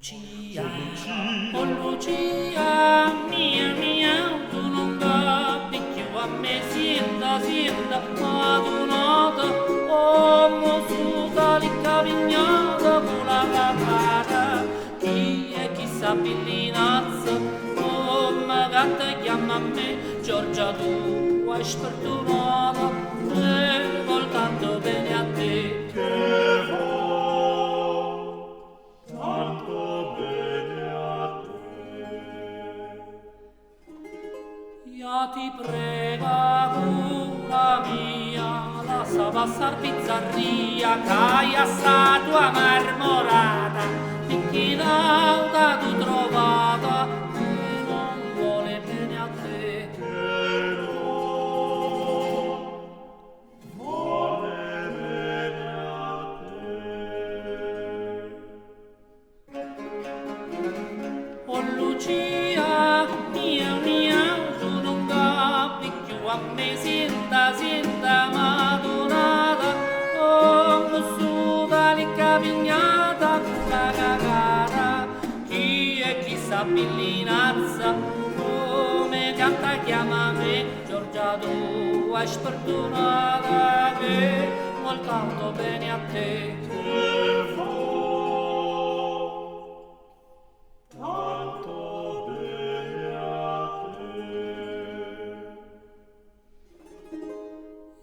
Lucia, oh Lucia, mia, tu non capi più a me, sienta, madunata, oh mosuta, li cavignata, con la capara, chi è chi sa pillinazza, oh magata chiama a me, Giorgia tu hai sfortunata, e vol tanto bene a te. Io ti prega, cura mia, lascia passar bizzarria, caia sta tua marmorata, e chi l'auta tu trovata, che non vuole bene a te. Che non vuole bene a te. Oh Lucia, mia, a me sienta madunata, oh mussuta li cavignata, la cagata, chi è chi sa pillinazza, come canta chiama me, Giorgia tu hai sfortunata, che vol tanto bene a te.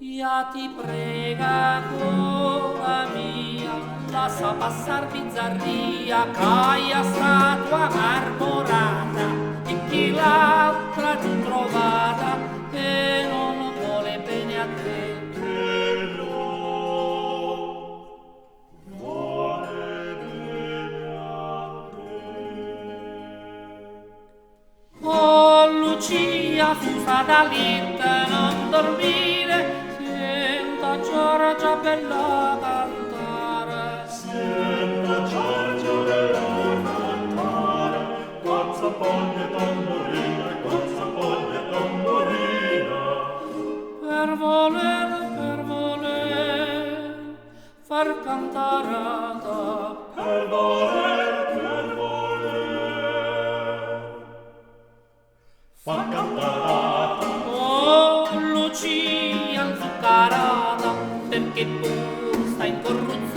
Io ti prega, cora mia, lascia passar bizzarria, caia sta tua marmorata, e chi l'altra tu trovata, che non vuole bene a te. Che non vuole bene a te. Oh Lucia, su sta da litta non dormire, Giorgia bella cantare, senta Giorgia bella cantare, cozza poglia e tamburina, cozza poglia e tamburina. per voler far cantarata, Per voler far cantarata. oh Lucia inzuccarata, perché pur sta in corruzione,